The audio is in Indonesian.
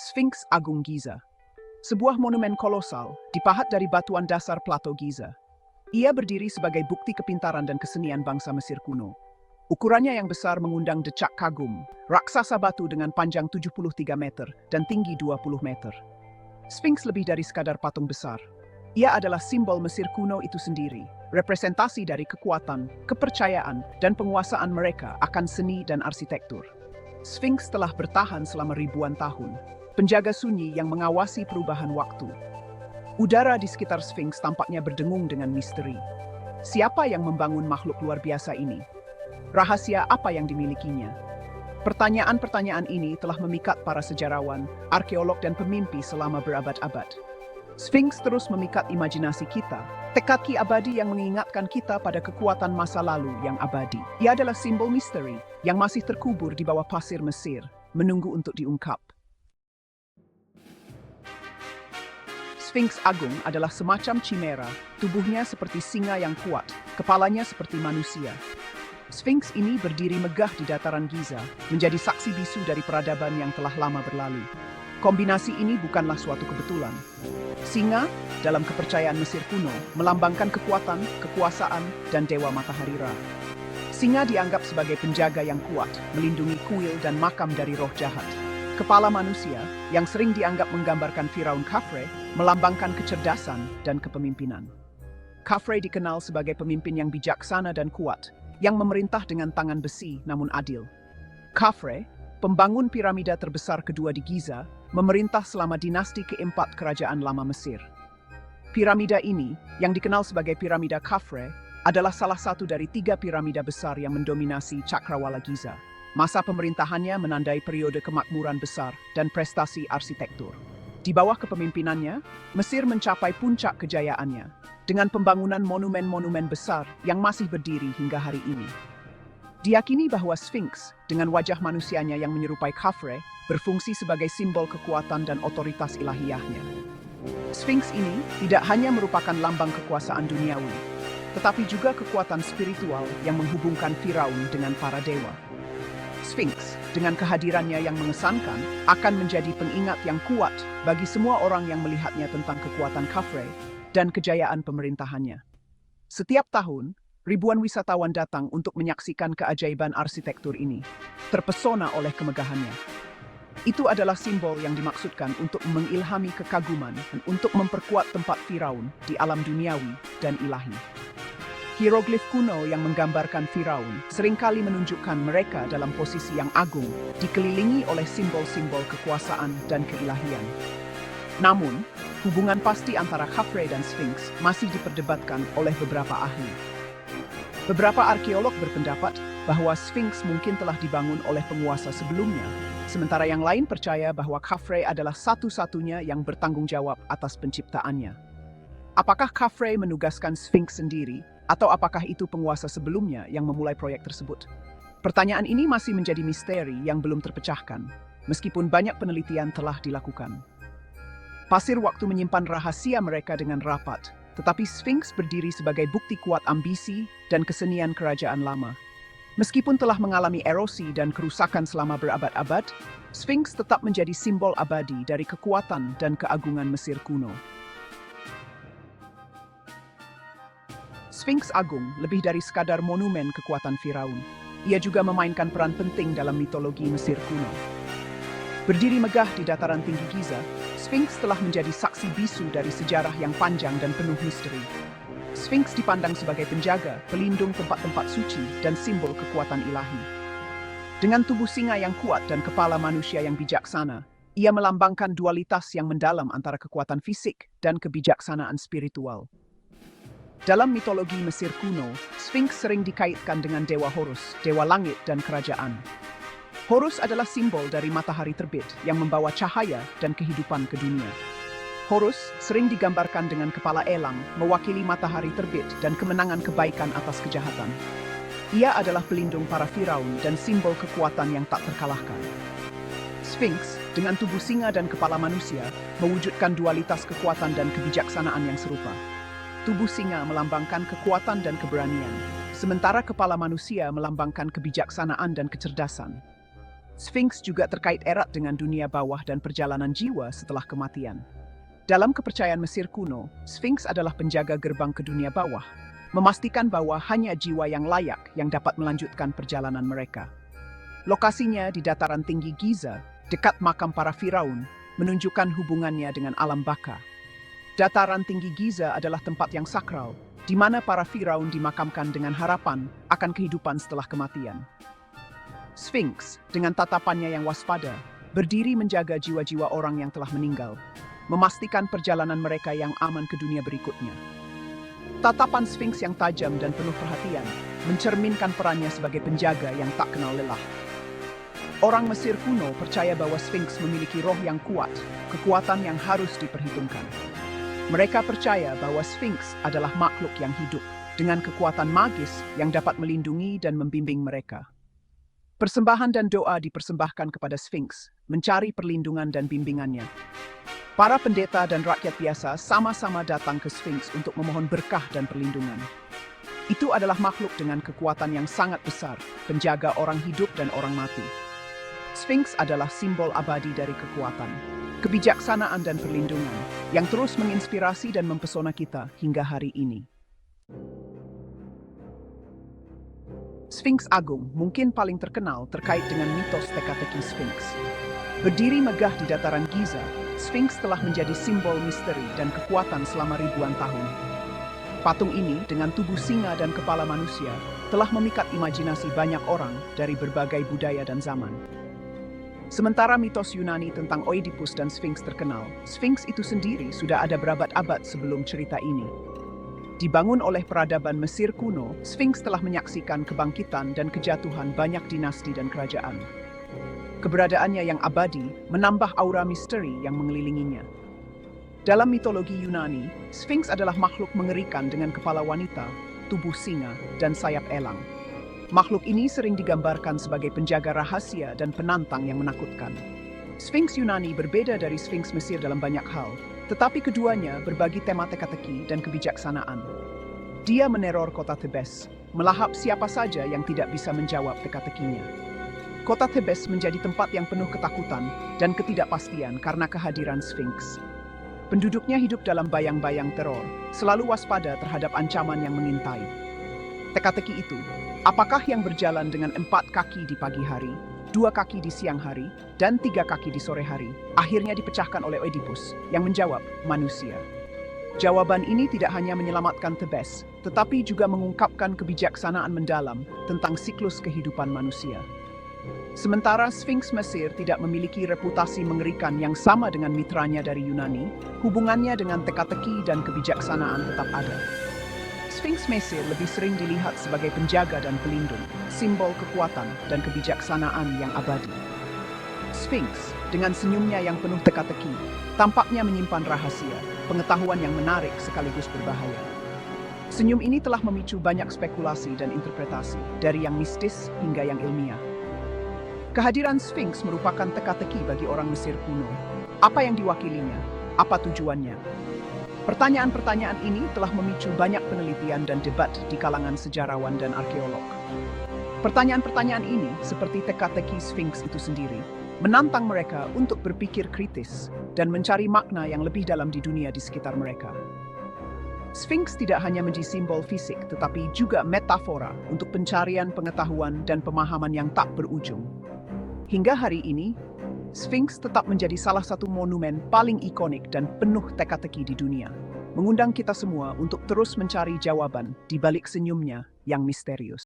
Sphinx Agung Giza. Sebuah monumen kolosal dipahat dari batuan dasar Plato Giza. Ia berdiri sebagai bukti kepintaran dan kesenian bangsa Mesir kuno. Ukurannya yang besar mengundang decak kagum, raksasa batu dengan panjang 73 meter dan tinggi 20 meter. Sphinx lebih dari sekadar patung besar. Ia adalah simbol Mesir kuno itu sendiri, representasi dari kekuatan, kepercayaan, dan penguasaan mereka akan seni dan arsitektur. Sphinx telah bertahan selama ribuan tahun, penjaga sunyi yang mengawasi perubahan waktu. Udara di sekitar Sphinx tampaknya berdengung dengan misteri. Siapa yang membangun makhluk luar biasa ini? Rahasia apa yang dimilikinya? Pertanyaan-pertanyaan ini telah memikat para sejarawan, arkeolog, dan pemimpi selama berabad-abad. Sphinx terus memikat imajinasi kita, teka-teki abadi yang mengingatkan kita pada kekuatan masa lalu yang abadi. Ia adalah simbol misteri yang masih terkubur di bawah pasir Mesir, menunggu untuk diungkap. Sphinx Agung adalah semacam chimera, tubuhnya seperti singa yang kuat, kepalanya seperti manusia. Sphinx ini berdiri megah di dataran Giza, menjadi saksi bisu dari peradaban yang telah lama berlalu. Kombinasi ini bukanlah suatu kebetulan. Singa, dalam kepercayaan Mesir kuno, melambangkan kekuatan, kekuasaan, dan dewa matahari Ra. Singa dianggap sebagai penjaga yang kuat, melindungi kuil dan makam dari roh jahat. Kepala manusia, yang sering dianggap menggambarkan Firaun Khafre, melambangkan kecerdasan dan kepemimpinan. Khafre dikenal sebagai pemimpin yang bijaksana dan kuat, yang memerintah dengan tangan besi namun adil. Khafre, pembangun piramida terbesar kedua di Giza, memerintah selama dinasti keempat kerajaan lama Mesir. Piramida ini, yang dikenal sebagai piramida Khafre, adalah salah satu dari 3 piramida besar yang mendominasi Cakrawala Giza. Masa pemerintahannya menandai periode kemakmuran besar dan prestasi arsitektur. Di bawah kepemimpinannya, Mesir mencapai puncak kejayaannya, dengan pembangunan monumen-monumen besar yang masih berdiri hingga hari ini. Diyakini bahwa Sphinx, dengan wajah manusianya yang menyerupai Khafre, berfungsi sebagai simbol kekuatan dan otoritas ilahiyahnya. Sphinx ini tidak hanya merupakan lambang kekuasaan duniawi, tetapi juga kekuatan spiritual yang menghubungkan Firaun dengan para dewa. Sphinx, dengan kehadirannya yang mengesankan, akan menjadi pengingat yang kuat bagi semua orang yang melihatnya tentang kekuatan Khafre dan kejayaan pemerintahannya. Setiap tahun, ribuan wisatawan datang untuk menyaksikan keajaiban arsitektur ini, terpesona oleh kemegahannya. Itu adalah simbol yang dimaksudkan untuk mengilhami kekaguman dan untuk memperkuat tempat Firaun di alam duniawi dan ilahi. Hieroglif kuno yang menggambarkan Firaun seringkali menunjukkan mereka dalam posisi yang agung, dikelilingi oleh simbol-simbol kekuasaan dan keilahian. Namun, hubungan pasti antara Khafre dan Sphinx masih diperdebatkan oleh beberapa ahli. Beberapa arkeolog berpendapat bahwa Sphinx mungkin telah dibangun oleh penguasa sebelumnya, sementara yang lain percaya bahwa Khafre adalah satu-satunya yang bertanggung jawab atas penciptaannya. Apakah Khafre menugaskan Sphinx sendiri, atau apakah itu penguasa sebelumnya yang memulai proyek tersebut? Pertanyaan ini masih menjadi misteri yang belum terpecahkan, meskipun banyak penelitian telah dilakukan. Pasir waktu menyimpan rahasia mereka dengan rapat, tetapi Sphinx berdiri sebagai bukti kuat ambisi dan kesenian kerajaan lama. Meskipun telah mengalami erosi dan kerusakan selama berabad-abad, Sphinx tetap menjadi simbol abadi dari kekuatan dan keagungan Mesir kuno. Sphinx Agung lebih dari sekadar monumen kekuatan Firaun. Ia juga memainkan peran penting dalam mitologi Mesir kuno. Berdiri megah di dataran tinggi Giza, Sphinx telah menjadi saksi bisu dari sejarah yang panjang dan penuh misteri. Sphinx dipandang sebagai penjaga, pelindung tempat-tempat suci, dan simbol kekuatan ilahi. Dengan tubuh singa yang kuat dan kepala manusia yang bijaksana, ia melambangkan dualitas yang mendalam antara kekuatan fisik dan kebijaksanaan spiritual. Dalam mitologi Mesir kuno, Sphinx sering dikaitkan dengan Dewa Horus, Dewa Langit dan Kerajaan. Horus adalah simbol dari matahari terbit yang membawa cahaya dan kehidupan ke dunia. Horus sering digambarkan dengan kepala elang, mewakili matahari terbit dan kemenangan kebaikan atas kejahatan. Ia adalah pelindung para Firaun dan simbol kekuatan yang tak terkalahkan. Sphinx, dengan tubuh singa dan kepala manusia, mewujudkan dualitas kekuatan dan kebijaksanaan yang serupa. Tubuh singa melambangkan kekuatan dan keberanian, sementara kepala manusia melambangkan kebijaksanaan dan kecerdasan. Sphinx juga terkait erat dengan dunia bawah dan perjalanan jiwa setelah kematian. Dalam kepercayaan Mesir kuno, Sphinx adalah penjaga gerbang ke dunia bawah, memastikan bahwa hanya jiwa yang layak yang dapat melanjutkan perjalanan mereka. Lokasinya di dataran tinggi Giza, dekat makam para Firaun, menunjukkan hubungannya dengan alam baka. Dataran tinggi Giza adalah tempat yang sakral, di mana para Firaun dimakamkan dengan harapan akan kehidupan setelah kematian. Sphinx, dengan tatapannya yang waspada, berdiri menjaga jiwa-jiwa orang yang telah meninggal, memastikan perjalanan mereka yang aman ke dunia berikutnya. Tatapan Sphinx yang tajam dan penuh perhatian mencerminkan perannya sebagai penjaga yang tak kenal lelah. Orang Mesir kuno percaya bahwa Sphinx memiliki roh yang kuat, kekuatan yang harus diperhitungkan. Mereka percaya bahwa Sphinx adalah makhluk yang hidup, dengan kekuatan magis yang dapat melindungi dan membimbing mereka. Persembahan dan doa dipersembahkan kepada Sphinx, mencari perlindungan dan bimbingannya. Para pendeta dan rakyat biasa sama-sama datang ke Sphinx untuk memohon berkah dan perlindungan. Itu adalah makhluk dengan kekuatan yang sangat besar, penjaga orang hidup dan orang mati. Sphinx adalah simbol abadi dari kekuatan, kebijaksanaan dan perlindungan, yang terus menginspirasi dan mempesona kita hingga hari ini. Sphinx Agung mungkin paling terkenal terkait dengan mitos teka-teki Sphinx. Berdiri megah di dataran Giza, Sphinx telah menjadi simbol misteri dan kekuatan selama ribuan tahun. Patung ini dengan tubuh singa dan kepala manusia telah memikat imajinasi banyak orang dari berbagai budaya dan zaman. Sementara mitos Yunani tentang Oedipus dan Sphinx terkenal, Sphinx itu sendiri sudah ada berabad-abad sebelum cerita ini. Dibangun oleh peradaban Mesir kuno, Sphinx telah menyaksikan kebangkitan dan kejatuhan banyak dinasti dan kerajaan. Keberadaannya yang abadi menambah aura misteri yang mengelilinginya. Dalam mitologi Yunani, Sphinx adalah makhluk mengerikan dengan kepala wanita, tubuh singa, dan sayap elang. Makhluk ini sering digambarkan sebagai penjaga rahasia dan penantang yang menakutkan. Sphinx Yunani berbeda dari Sphinx Mesir dalam banyak hal, tetapi keduanya berbagi tema teka-teki dan kebijaksanaan. Dia meneror kota Thebes, melahap siapa saja yang tidak bisa menjawab teka-tekinya. Kota Thebes menjadi tempat yang penuh ketakutan dan ketidakpastian karena kehadiran Sphinx. Penduduknya hidup dalam bayang-bayang teror, selalu waspada terhadap ancaman yang mengintai. Teka-teki itu, apakah yang berjalan dengan 4 kaki di pagi hari, 2 kaki di siang hari, dan 3 kaki di sore hari, akhirnya dipecahkan oleh Oedipus, yang menjawab, manusia. Jawaban ini tidak hanya menyelamatkan Thebes, tetapi juga mengungkapkan kebijaksanaan mendalam tentang siklus kehidupan manusia. Sementara Sphinx Mesir tidak memiliki reputasi mengerikan yang sama dengan mitranya dari Yunani, hubungannya dengan teka-teki dan kebijaksanaan tetap ada. Sphinx Mesir lebih sering dilihat sebagai penjaga dan pelindung, simbol kekuatan dan kebijaksanaan yang abadi. Sphinx, dengan senyumnya yang penuh teka-teki, tampaknya menyimpan rahasia, pengetahuan yang menarik sekaligus berbahaya. Senyum ini telah memicu banyak spekulasi dan interpretasi, dari yang mistis hingga yang ilmiah. Kehadiran Sphinx merupakan teka-teki bagi orang Mesir kuno. Apa yang diwakilinya? Apa tujuannya? Pertanyaan-pertanyaan ini telah memicu banyak penelitian dan debat di kalangan sejarawan dan arkeolog. Pertanyaan-pertanyaan ini, seperti teka-teki Sphinx itu sendiri, menantang mereka untuk berpikir kritis dan mencari makna yang lebih dalam di dunia di sekitar mereka. Sphinx tidak hanya menjadi simbol fisik, tetapi juga metafora untuk pencarian pengetahuan dan pemahaman yang tak berujung. Hingga hari ini, Sphinx tetap menjadi salah satu monumen paling ikonik dan penuh teka-teki di dunia, mengundang kita semua untuk terus mencari jawaban di balik senyumnya yang misterius.